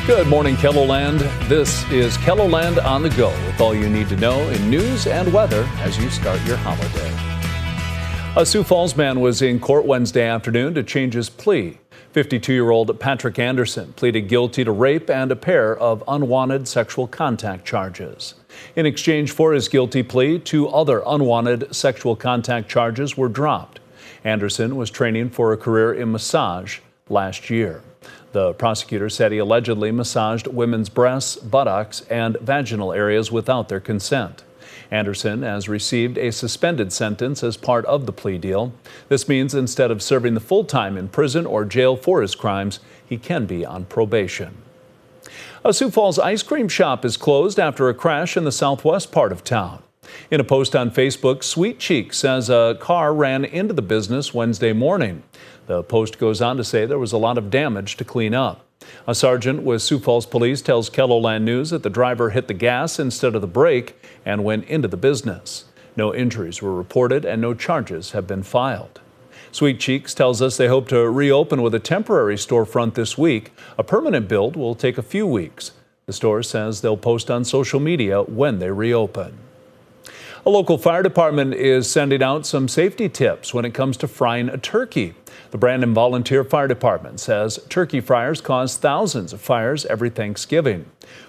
Good morning, KELOLAND. This is KELOLAND on the go with all you need to know in news and weather as you start your holiday. A Sioux Falls man was in court Wednesday afternoon to change his plea. 52-year-old Patrick Anderson pleaded guilty to rape and a pair of unwanted sexual contact charges. In exchange for his guilty plea, 2 other unwanted sexual contact charges were dropped. Anderson was training for a career in massage last year. The prosecutor said he allegedly massaged women's breasts, buttocks, and vaginal areas without their consent. Anderson has received a suspended sentence as part of the plea deal. This means instead of serving the full time in prison or jail for his crimes, he can be on probation. A Sioux Falls ice cream shop is closed after a crash in the southwest part of town. In a post on Facebook, Sweet Cheek says a car ran into the business Wednesday morning. The post goes on to say there was a lot of damage to clean up. A sergeant with Sioux Falls Police tells KELOLAND News that the driver hit the gas instead of the brake and went into the business. No injuries were reported and no charges have been filed. Sweet Cheeks tells us they hope to reopen with a temporary storefront this week. A permanent build will take a few weeks. The store says they'll post on social media when they reopen. A local fire department is sending out some safety tips when it comes to frying a turkey. The Brandon Volunteer Fire Department says turkey fryers cause thousands of fires every Thanksgiving.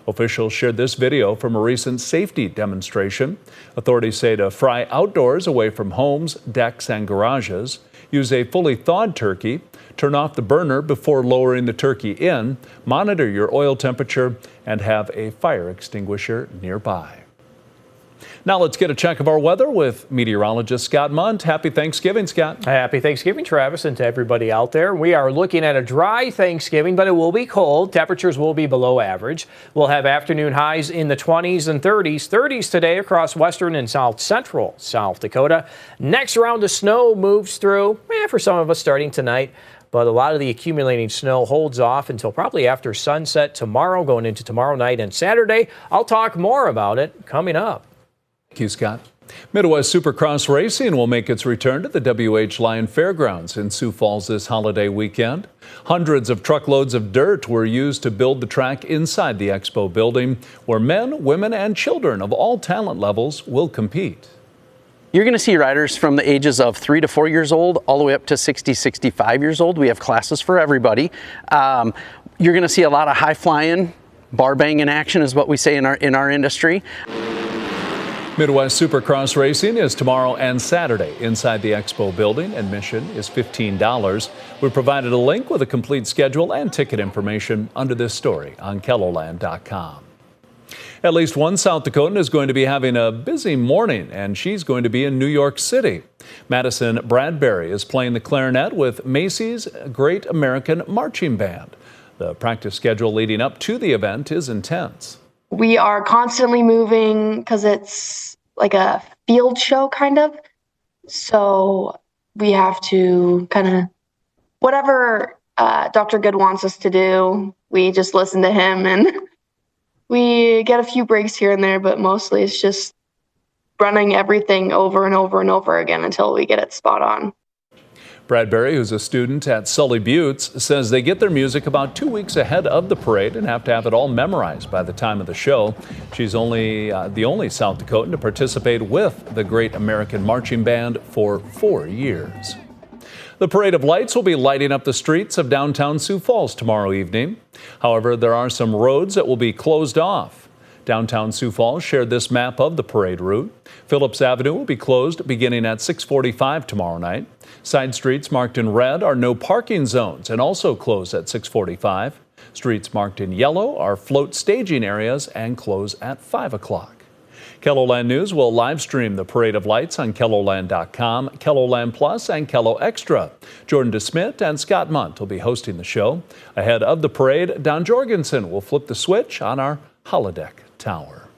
Officials shared this video from a recent safety demonstration. Authorities say to fry outdoors away from homes, decks, and garages. Use a fully thawed turkey. Turn off the burner before lowering the turkey in. Monitor your oil temperature and have a fire extinguisher nearby. Now let's get a check of our weather with meteorologist Scott Munt. Happy Thanksgiving, Scott. Happy Thanksgiving, Travis, and to everybody out there. We are looking at a dry Thanksgiving, but it will be cold. Temperatures will be below average. We'll have afternoon highs in the 20s and 30s. 30s today across western and south central South Dakota. Next round of snow moves through, for some of us starting tonight. But a lot of the accumulating snow holds off until probably after sunset tomorrow, going into tomorrow night and Saturday. I'll talk more about it coming up. Thank you, Scott. Midwest Supercross racing will make its return to the W.H. Lyon Fairgrounds in Sioux Falls this holiday weekend. Hundreds of truckloads of dirt were used to build the track inside the expo building, where men, women, and children of all talent levels will compete. You're going to see riders from the ages of 3 to 4 years old all the way up to 60, 65 years old. We have classes for everybody. You're going to see a lot of high flying, bar banging action is what we say in our industry. Midwest Supercross racing is tomorrow and Saturday inside the expo building. Admission is $15. We provided a link with a complete schedule and ticket information under this story on KELOLAND.com. At least one South Dakotan is going to be having a busy morning, and she's going to be in New York City. Madison Bradbury is playing the clarinet with Macy's Great American Marching Band. The practice schedule leading up to the event is intense. We are constantly moving because it's like a field show kind of. So we have to kind of, whatever Dr. Good wants us to do, we just listen to him, and we get a few breaks here and there, but mostly it's just running everything over and over and over again until we get it spot on. Bradbury, who's a student at Sully Buttes, says they get their music about 2 weeks ahead of the parade and have to have it all memorized by the time of the show. She's the only South Dakotan to participate with the Great American Marching Band for 4 years. The Parade of Lights will be lighting up the streets of downtown Sioux Falls tomorrow evening. However, there are some roads that will be closed off. Downtown Sioux Falls shared this map of the parade route. Phillips Avenue will be closed beginning at 6:45 tomorrow night. Side streets marked in red are no parking zones and also close at 6:45. Streets marked in yellow are float staging areas and close at 5 o'clock. KELOLAND News will live stream the Parade of Lights on KELOLAND.com, KELOLAND Plus, and KELO Extra. Jordan DeSmit and Scott Munt will be hosting the show. Ahead of the parade, Don Jorgensen will flip the switch on our holodeck tower.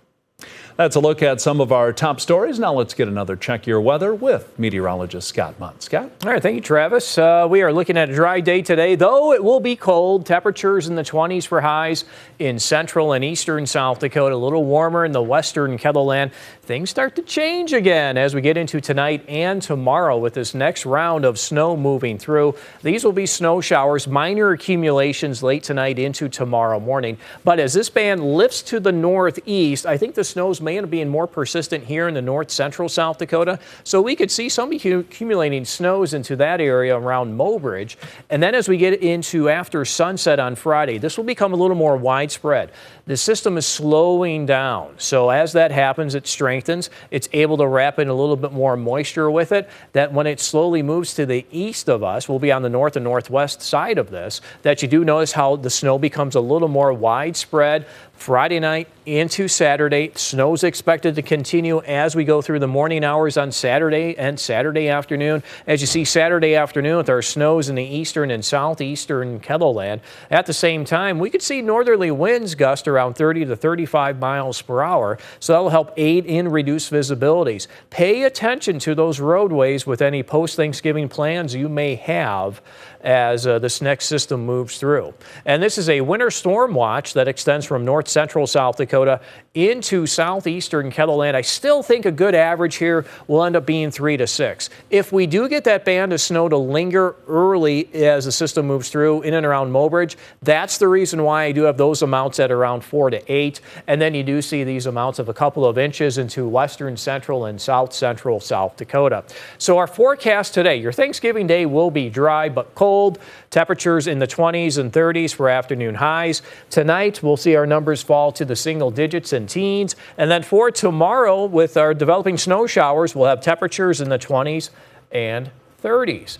That's a look at some of our top stories. Now let's get another check your weather with meteorologist Scott Munn. Scott? All right, thank you, Travis. We are looking at a dry day today, though it will be cold. Temperatures in the 20s for highs in central and eastern South Dakota. A little warmer in the western Kettleland. Things start to change again as we get into tonight and tomorrow with this next round of snow moving through. These will be snow showers, minor accumulations late tonight into tomorrow morning. But as this band lifts to the northeast, I think the snows may end up being more persistent here in the north central South Dakota. So we could see some accumulating snows into that area around Mobridge. And then as we get into after sunset on Friday, this will become a little more widespread. The system is slowing down. So as that happens, it strengthens. It's able to wrap in a little bit more moisture with it. That when it slowly moves to the east of us, we'll be on the north and northwest side of this, that you do notice how the snow becomes a little more widespread. Friday night into Saturday. Snow's expected to continue as we go through the morning hours on Saturday and Saturday afternoon. As you see Saturday afternoon with our snows in the eastern and southeastern Kettleland. At the same time, we could see northerly winds gust around 30 to 35 miles per hour. So that'll help aid in reduced visibilities. Pay attention to those roadways with any post-Thanksgiving plans you may have as this next system moves through. And this is a winter storm watch that extends from north central South Dakota into southeastern Kettleland. I still think a good average here will end up being 3 to 6. If we do get that band of snow to linger early as the system moves through in and around Mobridge, that's the reason why I do have those amounts at around 4 to 8. And then you do see these amounts of a couple of inches into western central and south central South Dakota. So our forecast today, your Thanksgiving day will be dry but cold. Temperatures in the 20s and 30s for afternoon highs. Tonight, we'll see our numbers fall to the single digits and teens. And then for tomorrow, with our developing snow showers, we'll have temperatures in the 20s and 30s.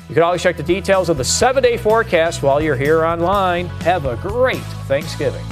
You can always check the details of the 7-day forecast while you're here online. Have a great Thanksgiving.